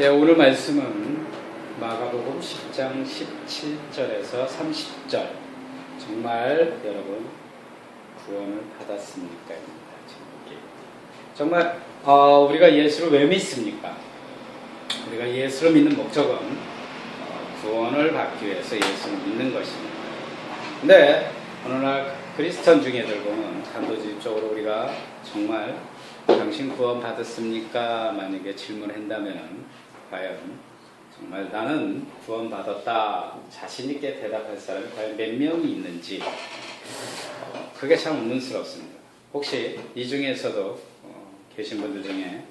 오늘 말씀은 마가복음 10장 17절에서 30절. 정말 여러분 구원을 받았습니까?입니다. 정말 우리가 예수를 왜 믿습니까? 우리가 예수를 믿는 목적은 구원을 받기 위해서 예수를 믿는 것입니다. 근데 오늘날 크리스천 중에들 보면 단도직입적으로 우리가 정말 당신 구원 받았습니까? 만약에 질문한다면 과연 정말 나는 구원 받았다 자신 있게 대답할 사람이 과연 몇 명이 있는지 그게 참 의문스럽습니다. 혹시 이 중에서도 계신 분들 중에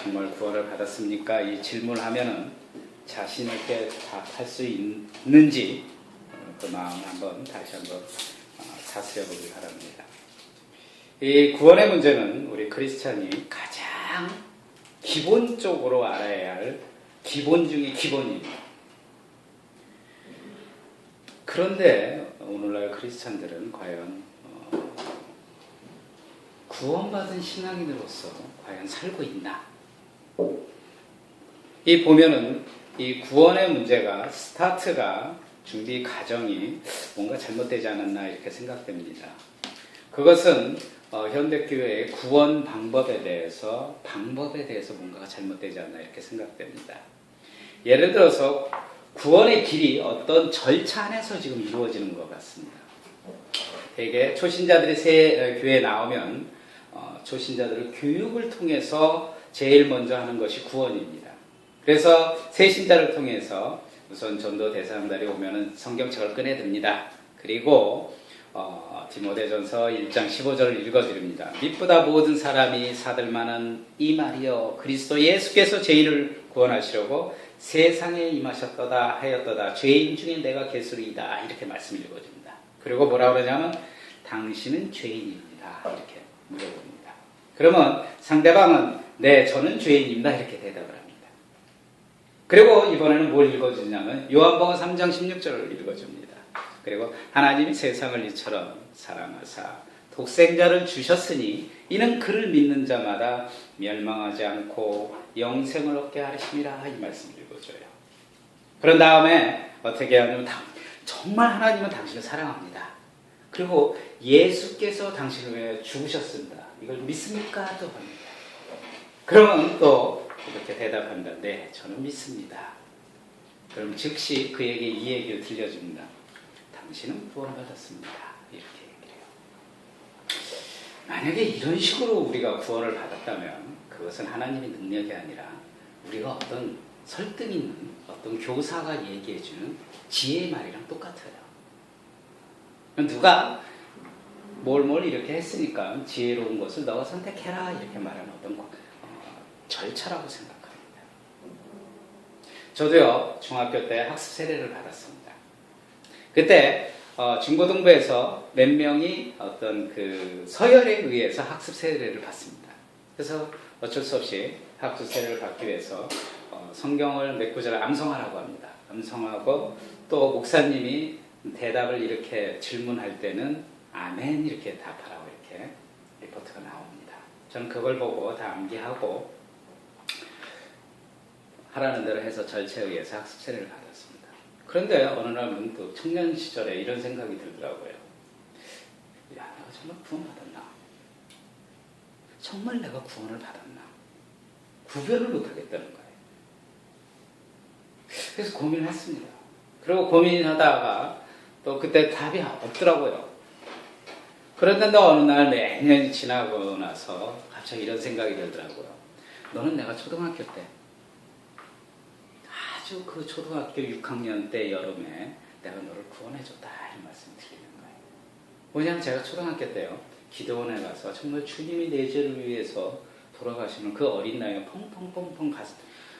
정말 구원을 받았습니까? 이 질문을 하면은 자신 있게 답할 수 있는지 그 마음 한번 다시 한번 다스려 보기 바랍니다. 이 구원의 문제는 우리 크리스찬이 가장 기본적으로 알아야 할 기본 중의 기본입니다. 그런데 오늘날 크리스찬들은 과연 구원받은 신앙인으로서 과연 살고 있나? 이 보면은 이 구원의 문제가 스타트가 준비 과정이 뭔가 잘못되지 않았나 이렇게 생각됩니다. 그것은 현대교회의 구원 방법에 대해서 뭔가가 잘못되지 않나 이렇게 생각됩니다. 예를 들어서 구원의 길이 어떤 절차 안에서 지금 이루어지는 것 같습니다. 대개 초신자들이 새 교회에 나오면 초신자들을 교육을 통해서 제일 먼저 하는 것이 구원입니다. 그래서 새 신자를 통해서 우선 전도 대상자들이 오면은 성경책을 꺼내듭니다. 그리고 디모데전서 1장 15절을 읽어드립니다. 미쁘다 모든 사람이 사들만한 이 말이여 그리스도 예수께서 죄인을 구원하시려고 세상에 임하셨도다 하였도다 죄인 중에 내가 괴수리이다 이렇게 말씀을 읽어줍니다. 그리고 뭐라 그러냐면 당신은 죄인입니다 이렇게 물어봅니다. 그러면 상대방은 네 저는 죄인입니다 이렇게 대답을 합니다. 그리고 이번에는 뭘 읽어주냐면 요한복음 3장 16절을 읽어줍니다. 그리고 하나님이 세상을 이처럼 사랑하사 독생자를 주셨으니 이는 그를 믿는 자마다 멸망하지 않고 영생을 얻게 하심이라 이 말씀을 읽어줘요. 그런 다음에 어떻게 하냐면 정말 하나님은 당신을 사랑합니다. 그리고 예수께서 당신을 위해 죽으셨습니다. 이걸 믿습니까? 또 합니다. 그러면 또 이렇게 대답합니다. 네, 저는 믿습니다. 그럼 즉시 그에게 이 얘기를 들려줍니다. 당신은 구원받았습니다. 이렇게 얘기해요. 만약에 이런 식으로 우리가 구원을 받았다면 그것은 하나님의 능력이 아니라 우리가 어떤 설득 있는 어떤 교사가 얘기해주는 지혜의 말이랑 똑같아요. 누가 뭘 이렇게 했으니까 지혜로운 것을 너가 선택해라 이렇게 말하는 어떤 절차라고 생각합니다. 저도요 중학교 때 학습 세례를 받았습니다. 그때 중고등부에서 몇 명이 어떤 그 서열에 의해서 학습 세례를 받습니다. 그래서 어쩔 수 없이 학습 세례를 받기 위해서 성경을 몇 구절을 암송하라고 합니다. 암송하고 또 목사님이 대답을 이렇게 질문할 때는 아멘 이렇게 답하라고 이렇게 리포트가 나옵니다. 저는 그걸 보고 다 암기하고 하라는 대로 해서 절차에 의해서 학습 세례를 받았습니다. 그런데 어느 날 문득 청년 시절에 이런 생각이 들더라고요. 야, 내가 정말 구원받았나? 정말 내가 구원을 받았나? 구별을 못하겠다는 거예요. 그래서 고민을 했습니다. 그리고 고민하다가 또 그때 답이 없더라고요. 그런데 어느 날 몇 년이 지나고 나서 갑자기 이런 생각이 들더라고요. 너는 내가 초등학교 때 아주 그 초등학교 6학년 때 여름에 내가 너를 구원해줬다 이런 말씀이 들리는 거예요. 왜냐하면 제가 초등학교 때요 기도원에 가서 정말 주님이 내 죄를 위해서 돌아가시는 그 어린 나이에 펑펑펑펑 가서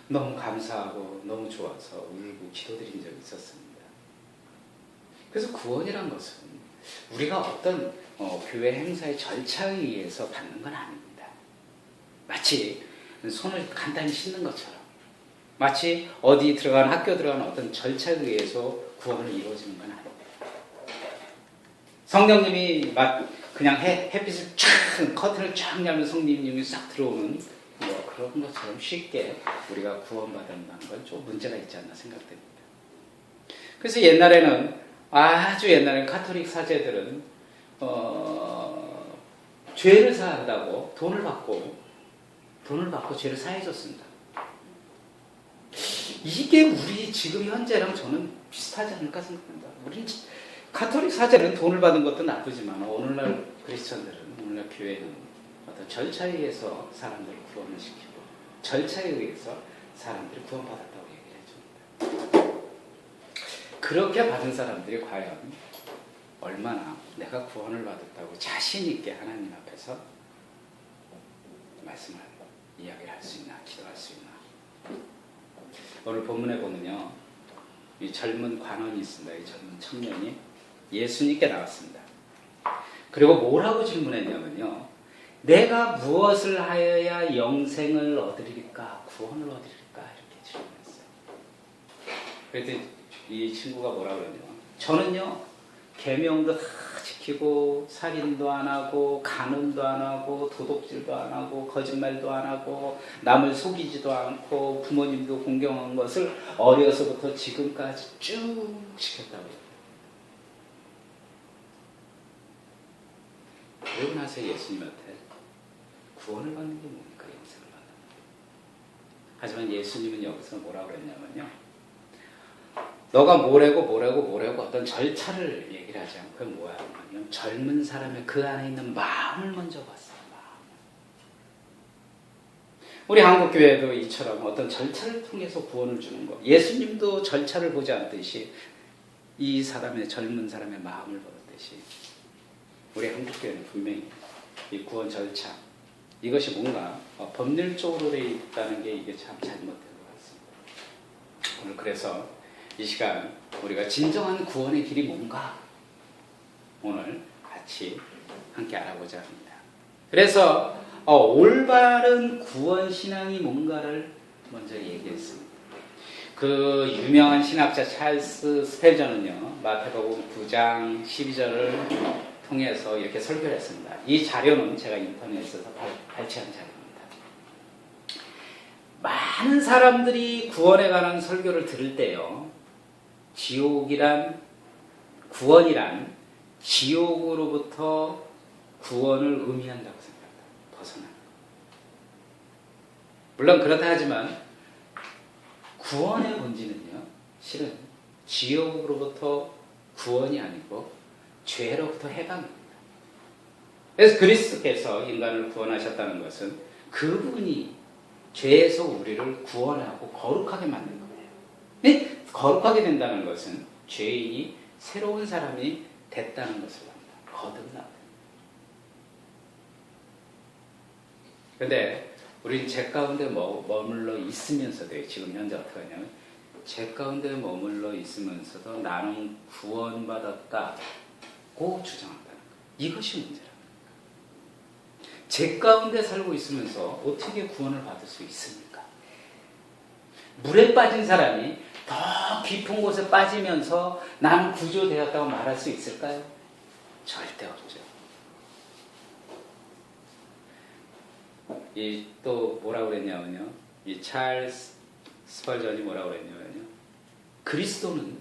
너무 감사하고 너무 좋아서 울고 기도드린 적이 있었습니다. 그래서 구원이란 것은 우리가 어떤 교회 행사의 절차에 의해서 받는 건 아닙니다. 마치 손을 간단히 씻는 것처럼 마치 어디 들어가는 학교 들어가는 어떤 절차에 의해서 구원을 이루어지는 건 아닙니다. 성령님이 그냥 햇빛을 쫙 커튼을 쫙 열면 성령님이 싹 들어오는 그런 그런 것처럼 쉽게 우리가 구원받는다는 건 좀 문제가 있지 않나 생각됩니다. 그래서 아주 옛날에는 카톨릭 사제들은 죄를 사한다고 돈을 받고 죄를 사해줬습니다. 이게 우리 지금 현재랑 저는 비슷하지 않을까 생각합니다. 우리 카톨릭 사제는 돈을 받은 것도 나쁘지만 오늘날 크리스천들은, 오늘날 교회는 어떤 절차에 의해서 사람들을 구원을 시키고 절차에 의해서 사람들이 구원받았다고 얘기를 해줍니다. 그렇게 받은 사람들이 과연 얼마나 내가 구원을 받았다고 자신 있게 하나님 앞에서 말씀을 이야기를 할 수 있나, 기도할 수 있나. 오늘 본문에 보면요, 이 젊은 관원이 있습니다. 이 젊은 청년이 예수님께 나왔습니다. 그리고 뭐라고 질문했냐면요, 내가 무엇을 하여야 영생을 얻으리까, 구원을 얻으리까, 이렇게 질문했어요. 그랬더니 이 친구가 뭐라고 그러냐, 저는요 계명도 다 지키고 살인도 안 하고 간음도 안 하고 도둑질도 안 하고 거짓말도 안 하고 남을 속이지도 않고 부모님도 공경한 것을 어려서부터 지금까지 쭉 지켰다고 해요. 그러고 나서 예수님한테 구원을 받는 게 뭡니까? 영생을 받는 게. 하지만 예수님은 여기서 뭐라고 그랬냐면요, 너가 뭐라고 어떤 절차를 얘기를 하지 않고 뭐야 하면 젊은 사람의 그 안에 있는 마음을 먼저 봤어요. 마음. 우리 한국교회도 이처럼 어떤 절차를 통해서 구원을 주는 것, 예수님도 절차를 보지 않듯이 이 사람의, 젊은 사람의 마음을 보듯이 우리 한국교회는 분명히 이 구원 절차, 이것이 뭔가 법률적으로 되어 있다는 게 이게 참 잘못된 것 같습니다. 오늘 그래서 이 시간 우리가 진정한 구원의 길이 뭔가 오늘 같이 함께 알아보자 합니다. 그래서 올바른 구원 신앙이 뭔가를 먼저 얘기했습니다. 그 유명한 신학자 찰스 스펠전은요, 마태복음 9장 12절을 통해서 이렇게 설교를 했습니다. 이 자료는 제가 인터넷에서 발췌한 자료입니다. 많은 사람들이 구원에 관한 설교를 들을 때요, 구원이란 지옥으로부터 구원을 의미한다고 생각합니다. 벗어나는 것. 물론 그렇다 하지만 구원의 본질은요, 실은 지옥으로부터 구원이 아니고 죄로부터 해방입니다. 그래서 그리스도께서 인간을 구원하셨다는 것은 그분이 죄에서 우리를 구원하고 거룩하게 만든 거예요. 네? 거룩하게 된다는 것은 죄인이 새로운 사람이 됐다는 것을 합니다. 거듭나. 그런데 우린 죄 가운데 머물러 있으면서도, 지금 현재 어떻게 하냐면 죄 가운데 머물러 있으면서도 나는 구원받았다고 주장한다는 거예요. 이것이 문제랍니다. 죄 가운데 살고 있으면서 어떻게 구원을 받을 수 있습니까? 물에 빠진 사람이 더 깊은 곳에 빠지면서 나는 구조되었다고 말할 수 있을까요? 절대 없죠. 또 뭐라고 그랬냐면요, 이 찰스 스펄전이 뭐라고 그랬냐면요, 그리스도는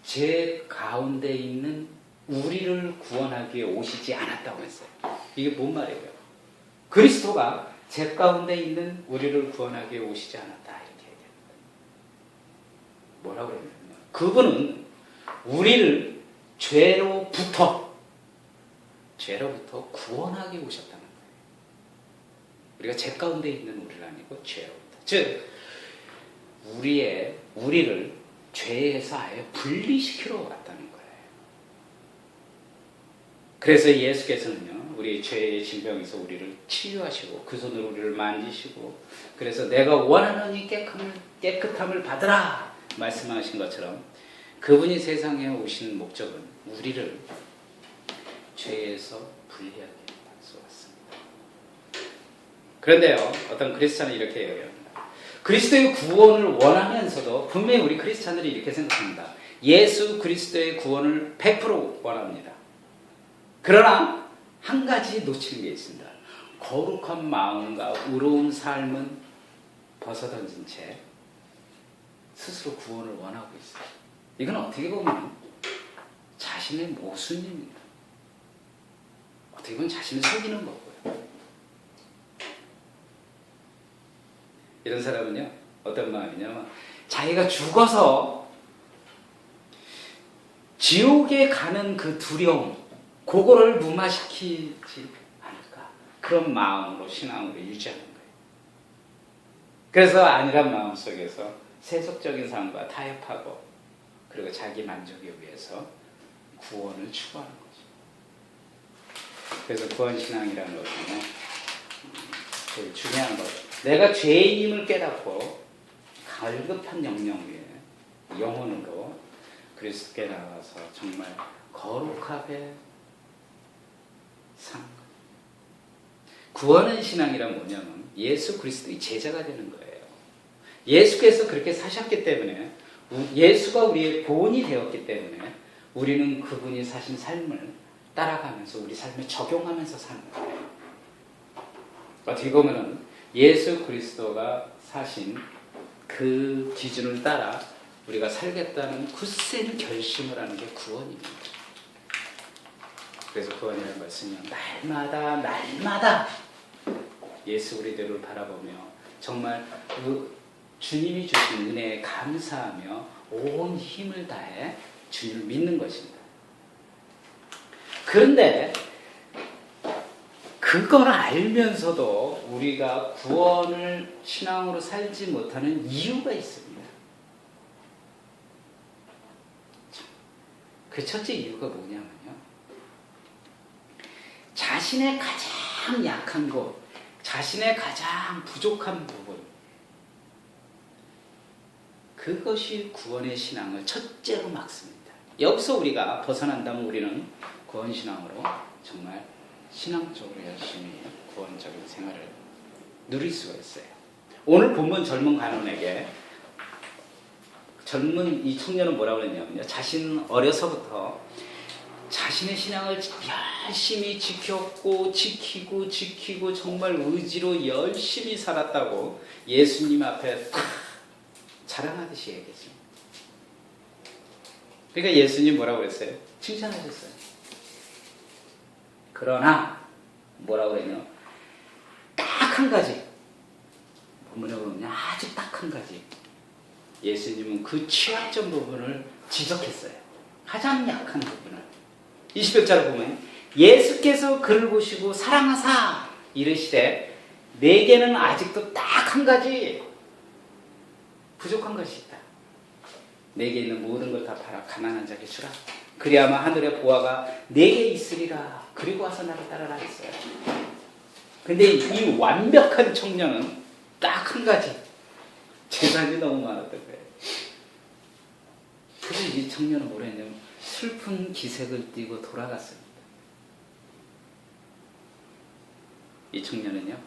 죄 가운데 있는 우리를 구원하기 위해 오시지 않았다고 했어요. 이게 뭔 말이에요? 그리스도가 죄 가운데 있는 우리를 구원하기 위해 오시지 않았다, 이렇게 얘기합니다. 뭐라고 그랬냐면 그분은 우리를 죄로부터 구원하기 위해 오셨다는 거예요. 우리가 죄 가운데 있는 우리를 아니고 죄로부터, 즉 우리를 죄에서 아예 분리시키러 왔다는 거예요. 그래서 예수께서는요, 우리 죄의 질병에서 우리를 치유하시고 그 손으로 우리를 만지시고, 그래서 내가 원하노니 깨끗함을 받으라 말씀하신 것처럼 그분이 세상에 오신 목적은 우리를 죄에서 분리하기 위해서 왔습니다. 그런데요, 어떤 크리스찬은 이렇게 얘기합니다. 그리스도의 구원을 원하면서도 분명히 우리 크리스찬들이 이렇게 생각합니다. 예수 그리스도의 구원을 100% 원합니다. 그러나 한 가지 놓치는 게 있습니다. 거룩한 마음과 의로운 삶은 벗어던진 채 스스로 구원을 원하고 있어요. 이건 어떻게 보면 자신의 모순입니다. 어떻게 보면 자신을 속이는 거고요. 이런 사람은요, 어떤 마음이냐면 자기가 죽어서 지옥에 가는 그 두려움, 그거를 무마시키지 않을까. 그런 마음으로 신앙으로 유지하는 거예요. 그래서 안일한 마음 속에서 세속적인 삶과 타협하고 그리고 자기 만족에 위해서 구원을 추구하는 거죠. 그래서 구원신앙이라는 것은 제일 중요한 것. 내가 죄인임을 깨닫고 갈급한 영영 위에 영혼으로 그리스도께 나와서 정말 거룩하게 사는 거예요. 구원의 신앙이란 뭐냐면 예수 그리스도의 제자가 되는 거예요. 예수께서 그렇게 사셨기 때문에 예수가 우리의 본이 되었기 때문에 우리는 그분이 사신 삶을 따라가면서 우리 삶에 적용하면서 사는 거예요. 어떻게 보면은 예수 그리스도가 사신 그 기준을 따라 우리가 살겠다는 굳센 결심을 하는 게 구원입니다. 그래서 구원이라는 것은요, 날마다 예수 그리스도를 바라보며 정말 그 주님이 주신 은혜에 감사하며 온 힘을 다해 주님을 믿는 것입니다. 그런데 그걸 알면서도 우리가 구원을 신앙으로 살지 못하는 이유가 있습니다. 그 첫째 이유가 뭐냐면요, 자신의 가장 약한 것, 자신의 가장 부족한 부분, 그것이 구원의 신앙을 첫째로 막습니다. 여기서 우리가 벗어난다면 우리는 구원신앙으로 정말 신앙적으로 열심히 구원적인 생활을 누릴 수가 있어요. 오늘 본문 젊은 관원에게 젊은 이 청년은 뭐라고 그랬냐면요, 자신 어려서부터 자신의 신앙을 열심히 지키고 정말 의지로 열심히 살았다고 예수님 앞에 자랑하듯이 얘기했습니다. 그러니까 예수님 뭐라고 그랬어요? 칭찬하셨어요. 그러나 뭐라고 그랬냐, 딱 한 가지, 본문에 보면 아주 딱 한 가지, 예수님은 그 취약점 부분을 지적했어요. 가장 약한 부분을. 20절을 보면 예수께서 그를 보시고 사랑하사 이르시되 내게는 아직도 딱 한 가지 부족한 것이 있다. 내게 있는 모든 걸 다 팔아 가난한 자에게 주라. 그리하면 하늘의 보화가 내게 있으리라. 그리고 와서 나를 따르라 했어요. 근데 이 완벽한 청년은 딱 한 가지, 재산이 너무 많았던 거예요. 그래서 이 청년은 뭐라 했냐면 슬픈 기색을 띠고 돌아갔습니다. 이 청년은요,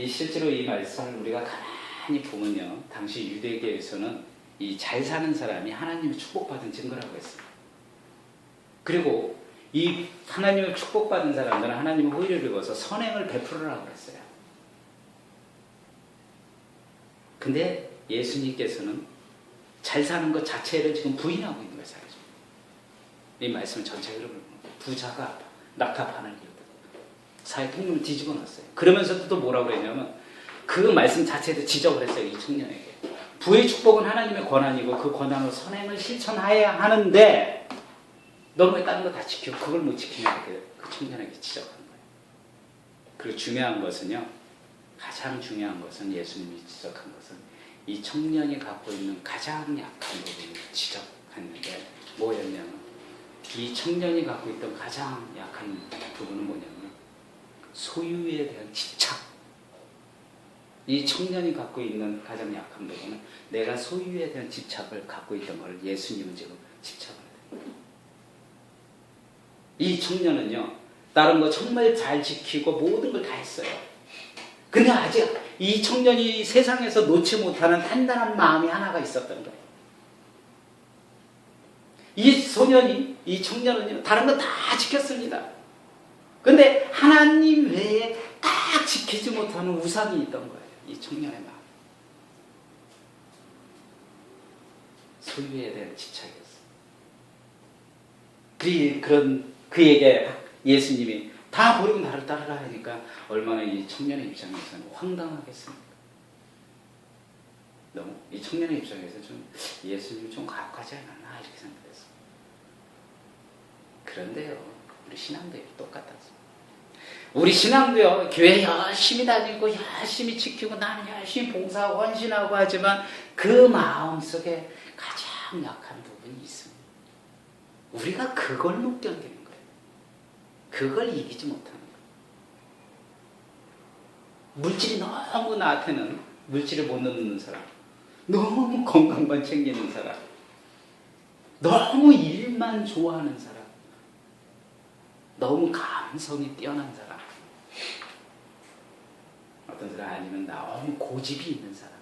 실제로 이 말씀을 우리가 가만히 보면요, 당시 유대계에서는 이 잘 사는 사람이 하나님의 축복받은 증거라고 했습니다. 그리고 이 하나님의 축복받은 사람들은 하나님의 호의를 입어서 선행을 베풀으라고 했어요. 근데 예수님께서는 잘 사는 것 자체를 지금 부인하고 있는 거예요. 이 말씀 전체를 부자가 낙타판을 이루고 사회 통념을 뒤집어 놨어요. 그러면서도 또 뭐라고 그랬냐면 그 말씀 자체도 지적을 했어요. 이 청년에게. 부의 축복은 하나님의 권한이고 그 권한으로 선행을 실천해야 하는데 너는 왜 다른 거 다 지켜? 그걸 못 지키냐, 그 청년에게 지적한 거예요. 그리고 중요한 것은요, 가장 중요한 것은 예수님이 지적한 것은 이 청년이 갖고 있는 가장 약한 부분을 지적했는데 뭐였냐면 이 청년이 갖고 있던 가장 약한 부분은 뭐냐면 소유에 대한 집착. 이 청년이 갖고 있는 가장 약한 부분은 내가 소유에 대한 집착을 갖고 있던 걸 예수님은 지금 집착을 해요. 이 청년은요, 다른 거 정말 잘 지키고 모든 걸 다 했어요. 근데 아직 이 청년이 세상에서 놓지 못하는 단단한 마음이 하나가 있었던 거예요. 이 청년은요, 다른 거 다 지켰습니다. 근데 하나님 외에 지키지 못하는 우상이 있던 거예요. 이 청년의 마음. 소유에 대한 집착이었어요. 그에게 예수님이 다 버리고 나를 따르라 하니까 얼마나 이 청년의 입장에서는 황당하겠습니까? 너무 이 청년의 입장에서 좀 예수님이 좀 가혹하지 않았나 이렇게 생각했어요. 그런데요, 우리 신앙도 똑같았어요. 우리 신앙도요, 교회 열심히 다니고 열심히 지키고 나는 열심히 봉사하고 헌신하고 하지만 그 마음속에 가장 약한 부분이 있습니다. 우리가 그걸 못 견디는 거예요. 그걸 이기지 못하는 거예요. 물질이 너무 나한테는 물질을 못 넣는 사람, 너무 건강만 챙기는 사람, 너무 일만 좋아하는 사람, 너무 감성이 뛰어난 사람, 어떤 사람 아니면 너무 고집이 있는 사람,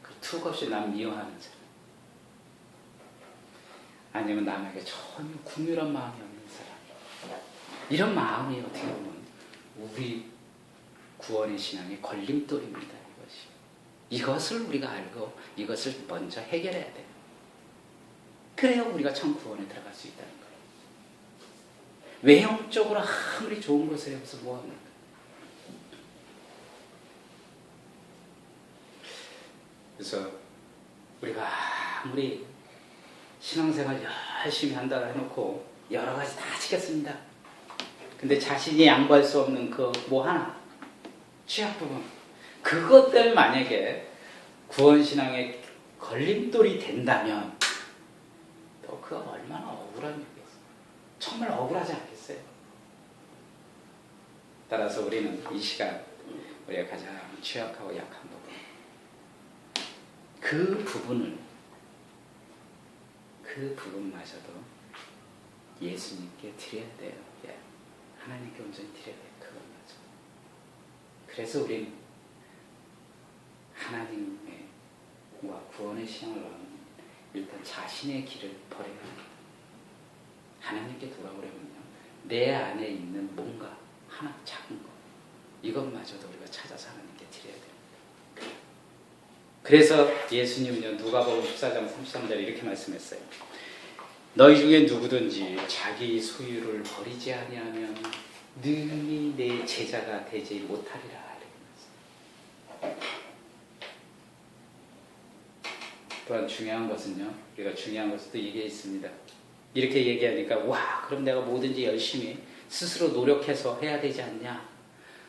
그 툭없이 남 미워하는 사람, 아니면 남에게 전혀 궁휼한 마음이 없는 사람, 이런 마음이 어떻게 보면 우리 구원의 신앙의 걸림돌입니다. 이것을 우리가 알고 이것을 먼저 해결해야 돼요. 그래야 우리가 참 구원에 들어갈 수 있다는 거예요. 외형적으로 아무리 좋은 것을 해서 뭐합니까? 그래서 우리가 아무리 신앙생활 열심히 한다고 해놓고 여러 가지 다 지켰습니다. 근데 자신이 양보할 수 없는 그 뭐 하나, 취약 부분, 그것 때문에 만약에 구원신앙의 걸림돌이 된다면 또 그가 얼마나 억울한 일이겠어요. 정말 억울하지 않겠어요? 따라서 우리는 이 시간 우리가 가장 취약하고 약한 부분, 그 부분마저도 예수님께 드려야 돼요. 예. 하나님께 온전히 드려야 돼요. 그것마저. 그래서 우리는 하나님의 구원의 신앙을 얻는 일단 자신의 길을 버려야 합니다. 하나님께 돌아오려면요, 내 안에 있는 뭔가 하나 작은 거, 이것마저도 우리가 찾아서 하나님께 드려야 됩니다. 그래서 예수님은요, 누가복음 14장 33절에 이렇게 말씀했어요. 너희 중에 누구든지 자기 소유를 버리지 아니하면 능히 내 제자가 되지 못하리라. 또한 중요한 것은요, 우리가 중요한 것도 얘기해 있습니다. 이렇게 얘기하니까 와, 그럼 내가 뭐든지 열심히 스스로 노력해서 해야 되지 않냐?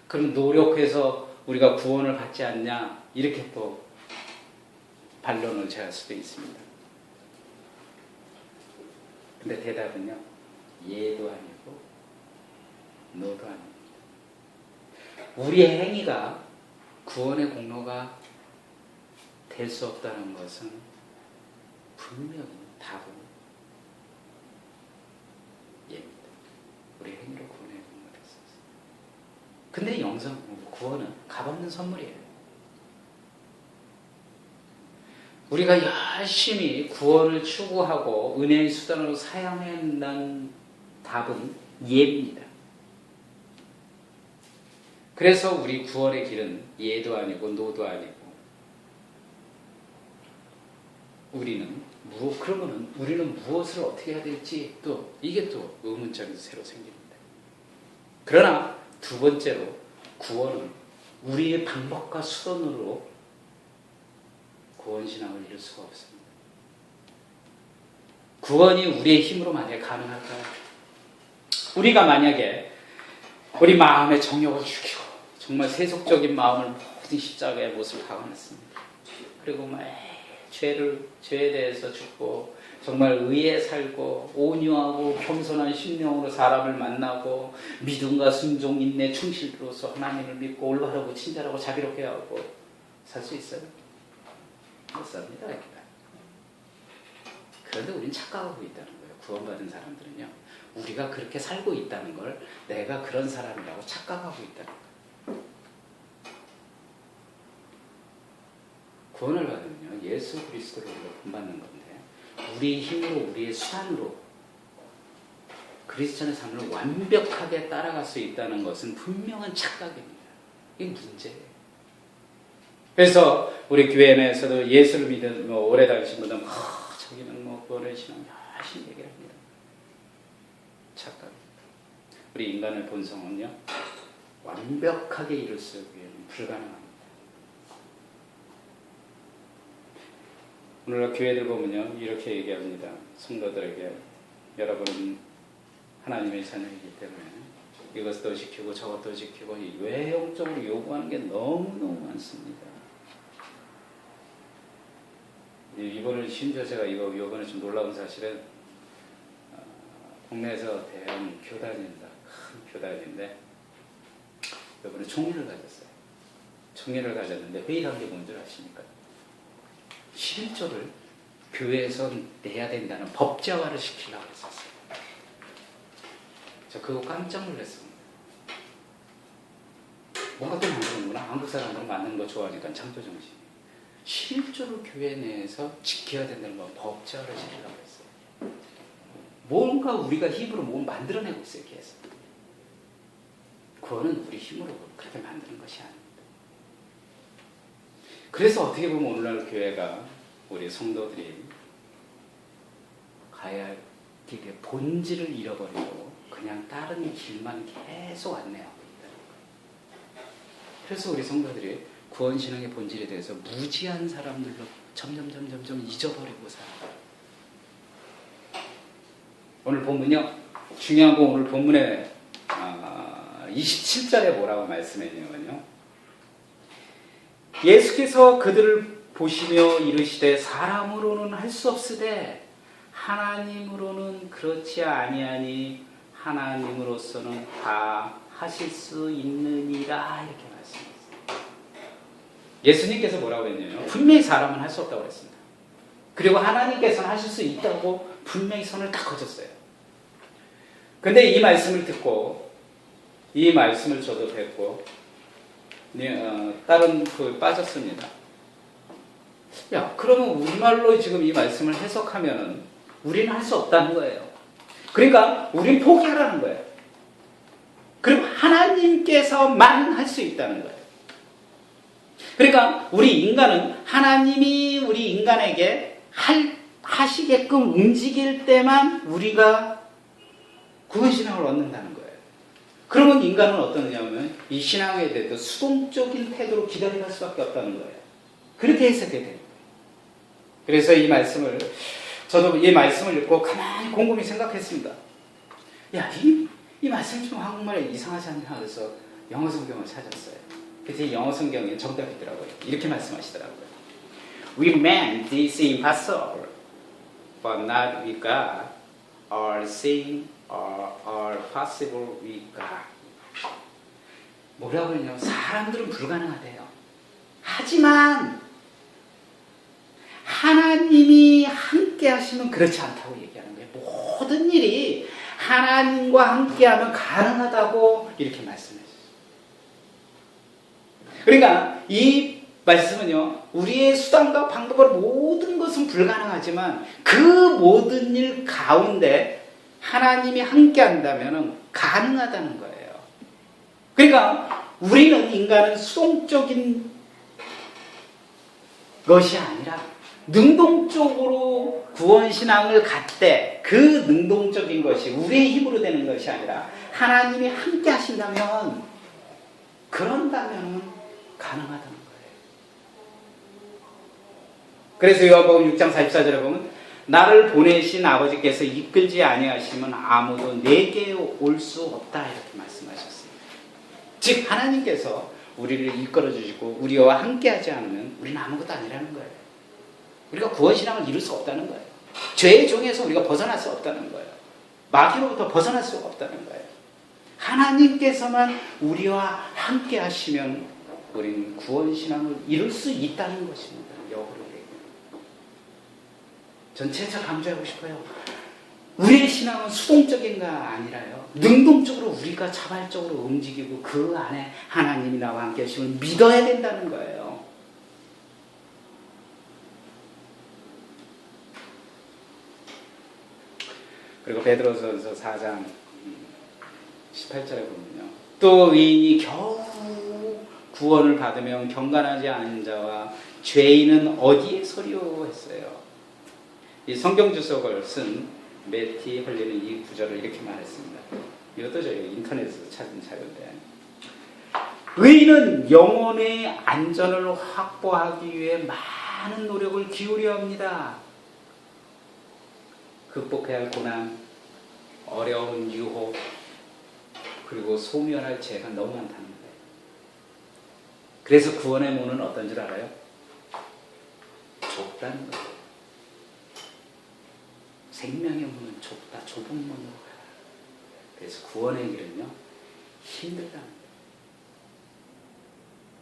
그럼 노력해서 우리가 구원을 받지 않냐? 이렇게 또 반론을 제할 수도 있습니다. 근데 대답은요, 예도 아니고 노도 아닙니다. 우리의 행위가 구원의 공로가 될 수 없다는 것은 분명히 답은 예입니다. 우리 행위로 구원의 공로가 될 수 없어요. 근데 영성 구원은 값없는 선물이에요. 우리가 열심히 구원을 추구하고 은혜의 수단으로 사용해야 한다는 답은 예입니다. 그래서 우리 구원의 길은 예도 아니고 노도 아니고 그러면은 우리는 무엇을 어떻게 해야 될지 또 이게 또 의문점이 새로 생깁니다. 그러나 두 번째로 구원은 우리의 방법과 수단으로 구원신앙을 이룰 수가 없습니다. 구원이 우리의 힘으로 만약에 가능할까요? 우리가 만약에 우리 마음의 정욕을 죽이고 정말 세속적인 마음을 모든 십자가의 못을 박아놨습니다. 그리고 죄에 대해서 죽고 정말 의에 살고 온유하고 겸손한 심령으로 사람을 만나고 믿음과 순종, 인내, 충실로서 하나님을 믿고 올바르고 친절하고 자비롭게 하고 살 수 있어요? 못 삽니다. 그런데 우리는 착각하고 있다는 거예요. 구원받은 사람들은요, 우리가 그렇게 살고 있다는 걸 내가 그런 사람이라고 착각하고 있다는 거예요. 구원을 받으면요, 예수 그리스도로 우리가 구원받는 건데 우리의 힘으로 우리의 수단으로 그 그리스천의 삶을 완벽하게 따라갈 수 있다는 것은 분명한 착각입니다. 이게 문제예요. 그래서 우리 교회 내에서도 예수를 믿은 오래 다니신 분들은 저기는 구원의 신앙 열심히 얘기를 합니다. 착각. 우리 인간의 본성은요, 완벽하게 이룰 수 위해는 불가능합니다. 오늘날 교회들 보면요, 이렇게 얘기합니다. 성도들에게, 여러분은 하나님의 자녀이기 때문에 이것도 지키고 저것도 지키고 외형적으로 요구하는 게 너무너무 많습니다. 이번에 심지어 제가 이번에 좀 놀라운 사실은 국내에서 대형 교단입니다. 큰 교단인데 이번에 총회를 가졌어요. 총회를 가졌는데 회의를 한 게 뭔 줄 아십니까? 11조를 교회에서 내야 된다는 법제화를 시키려고 했었어요. 저 그거 깜짝 놀랐습니다. 뭔가 또 만드는구나. 한국 사람들은 만드는 거 좋아하니까 창조정신이. 11조를 교회 내에서 지켜야 된다는 건 법제화를 시키려고 했어요. 뭔가 우리가 힘으로 뭘 만들어내고 있어요, 계속. 그거는 우리 힘으로 그렇게 만드는 것이 아닙니다. 그래서 어떻게 보면 오늘날 교회가 우리 성도들이 가야 할 길의 본질을 잃어버리고 그냥 다른 길만 계속 안내하고 있다는 거예요. 그래서 우리 성도들이 구원신앙의 본질에 대해서 무지한 사람들로 점점 잊어버리고 살아요. 오늘 본문요, 중요한 건 오늘 본문에 27절에 뭐라고 말씀했냐면요, 예수께서 그들을 보시며 이르시되 사람으로는 할 수 없으되 하나님으로는 그렇지 아니하니 하나님으로서는 다 하실 수 있느니라, 이렇게 말씀했어요. 예수님께서 뭐라고 했냐면 분명히 사람은 할 수 없다고 했습니다. 그리고 하나님께서는 하실 수 있다고 분명히 손을 딱 거쳤어요. 근데 이 말씀을 듣고 이 말씀을 저도 뵙고 다른 빠졌습니다. 야, 그러면 우리말로 지금 이 말씀을 해석하면은 우리는 할 수 없다는 거예요. 그러니까 우리는 포기하라는 거예요. 그리고 하나님께서만 할 수 있다는 거예요. 그러니까 우리 인간은 하나님이 우리 인간에게 하시게끔 움직일 때만 우리가 구원신앙을 얻는다는 거예요. 그러면 인간은 어떠냐면 이 신앙에 대해서 수동적인 태도로 기다려갈 수밖에 없다는 거예요. 그렇게 해석이 돼요. 그래서 이 말씀을 저도 이 말씀을 읽고 가만히 곰곰이 생각했습니다. 야, 이 말씀이 좀 한국말에 이상하지 않냐 그래서 영어 성경을 찾았어요. 그래서 영어 성경에 정답이 있더라고요. 이렇게 말씀하시더라고요. We meant this impossible, but not with God. All things are possible with God. 뭐라고 그러냐면 사람들은 불가능하대요. 하지만 하나님이 함께 하시면 그렇지 않다고 얘기하는 거예요. 모든 일이 하나님과 함께하면 가능하다고 이렇게 말씀했어요. 그러니까 이 말씀은요, 우리의 수단과 방법으로 모든 것은 불가능하지만 그 모든 일 가운데 하나님이 함께 한다면 가능하다는 거예요. 그러니까 우리는 인간은 수동적인 것이 아니라 능동적으로 구원신앙을 갖되 그 능동적인 것이 우리의 힘으로 되는 것이 아니라 하나님이 함께 하신다면 그런다면 가능하다는 거예요. 그래서 요한복음 6장 44절에 보면 나를 보내신 아버지께서 이끌지 아니하시면 아무도 내게 올 수 없다, 이렇게 말씀하셨습니다. 즉 하나님께서 우리를 이끌어 주시고 우리와 함께 하지 않으면 우리는 아무것도 아니라는 거예요. 우리가 구원신앙을 이룰 수 없다는 거예요. 죄의 종에서 우리가 벗어날 수 없다는 거예요. 마귀로부터 벗어날 수 없다는 거예요. 하나님께서만 우리와 함께 하시면 우리는 구원신앙을 이룰 수 있다는 것입니다. 역으로 전 재차 강조하고 싶어요. 우리의 신앙은 수동적인가 아니라요, 능동적으로 우리가 자발적으로 움직이고 그 안에 하나님이 나와 함께 하시면 믿어야 된다는 거예요. 그리고 베드로전서 4장 18절에 보면요. 또 의인이 겨우 구원을 받으면 경건하지 않은 자와 죄인은 어디에 서리오 했어요. 이 성경 주석을 쓴 매티 헐리는 이 구절을 이렇게 말했습니다. 이것도 저희 인터넷에서 찾은 자료인데, 의인은 영혼의 안전을 확보하기 위해 많은 노력을 기울여야 합니다. 극복해야 할 고난, 어려운 유혹, 그리고 소멸할 죄가 너무 많다는 거예요. 그래서 구원의 문은 어떤 줄 알아요? 좁다는 거예요. 생명의 문은 좁다, 좁은 문으로 가라. 그래서 구원의 길은요, 힘들다는 거예요.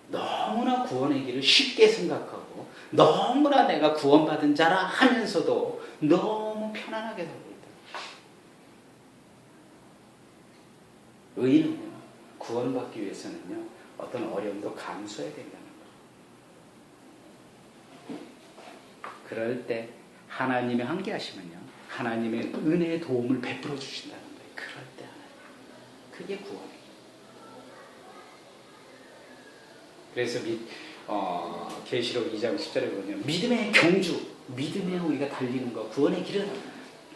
너무나 구원의 길을 쉽게 생각하고 너무나 내가 구원받은 자라 하면서도 너무 편안하게 살고 있다. 의인은요, 구원받기 위해서는요, 어떤 어려움도 감수해야 된다는 거예요. 그럴 때 하나님이 함께하시면요, 하나님의 은혜의 도움을 베풀어 주신다는 거예요. 그럴 때 하나님, 그게 구원이에요. 그래서 계시록 2장 10절에 보면 믿음의 경주, 믿음에 우리가 달리는 것, 구원의 길은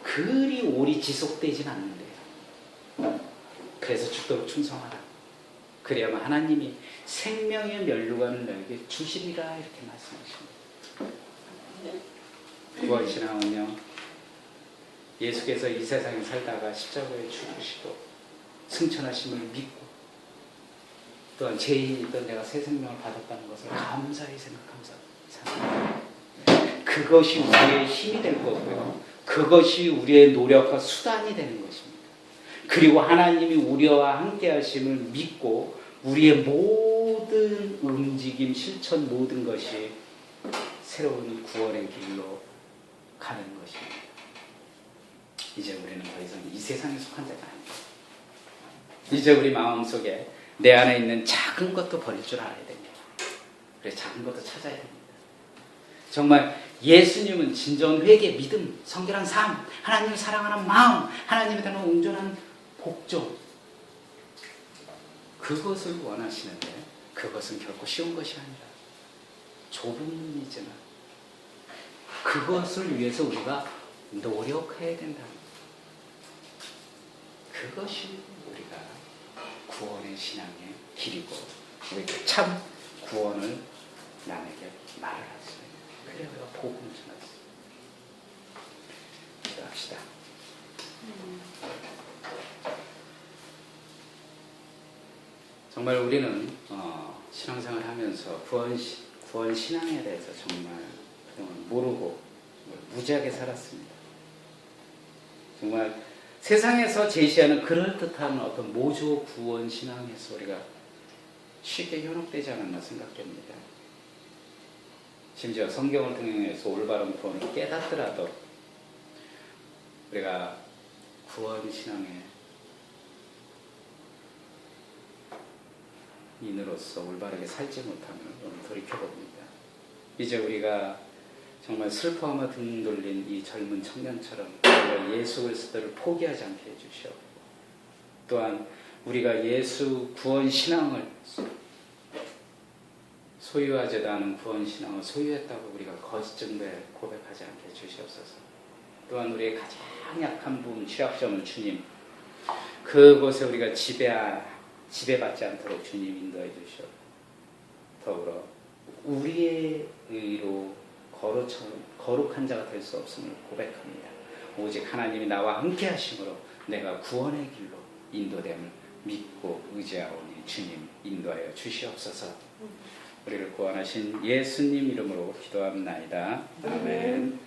그리 오래 지속되진 않는데요. 그래서 죽도록 충성하라. 그래야만 하나님이 생명의 면류관을 너에게 주시리라 이렇게 말씀하십니다. 구원신앙은요, 예수께서 이 세상에 살다가 십자가에 죽으시고 승천하심을 믿고 또한 죄인이던 내가 새 생명을 받았다는 것을 감사히 생각하면서 사는, 그것이 우리의 힘이 될 거고요. 그것이 우리의 노력과 수단이 되는 것입니다. 그리고 하나님이 우리와 함께 하심을 믿고 우리의 모든 움직임, 실천 모든 것이 새로운 구원의 길로 가는 것입니다. 이제 우리는 더 이상 이 세상에 속한 자가 아닙니다. 이제 우리 마음속에 내 안에 있는 작은 것도 버릴 줄 알아야 됩니다. 그래서 작은 것도 찾아야 됩니다. 정말 예수님은 진정 회개, 믿음, 성결한 삶, 하나님을 사랑하는 마음, 하나님에 대한 온전한 복종, 그것을 원하시는데 그것은 결코 쉬운 것이 아니라 좁은 문이지만 그것을 위해서 우리가 노력해야 된다. 그것이 우리가 구원의 신앙의 길이고 우리가 참 구원을 남에게 말할 수 있는, 그래 우리가 복음을 전할 수 있는. 기도합시다. 정말 우리는 신앙생활 하면서 구원 신앙에 대해서 정말 그동안 모르고 무지하게 살았습니다. 정말 세상에서 제시하는 그럴듯한 어떤 모조 구원 신앙에서 우리가 쉽게 현혹되지 않았나 생각됩니다. 심지어 성경을 통해서 올바른 구원을 깨닫더라도 우리가 구원 신앙의 인으로서 올바르게 살지 못함을 오늘 돌이켜봅니다. 이제 우리가 정말 슬퍼하며 등 돌린 이 젊은 청년처럼 우리가 예수 그리스도를 포기하지 않게 해주시옵고, 또한 우리가 예수 구원 신앙을 소유하지도 않은 구원 신앙을 소유했다고 우리가 거짓 증거에 고백하지 않게 해주시옵소서. 또한 우리의 가장 약한 부분, 취약점을 주님 그곳에 우리가 지배받지 않도록 주님 인도해 주시옵고, 더불어 우리의 의로 거룩한 자가 될 수 없음을 고백합니다. 오직 하나님이 나와 함께 하심으로 내가 구원의 길로 인도됨을 믿고 의지하오니 주님 인도하여 주시옵소서. 우리를 구원하신 예수님 이름으로 기도합나이다. 아멘.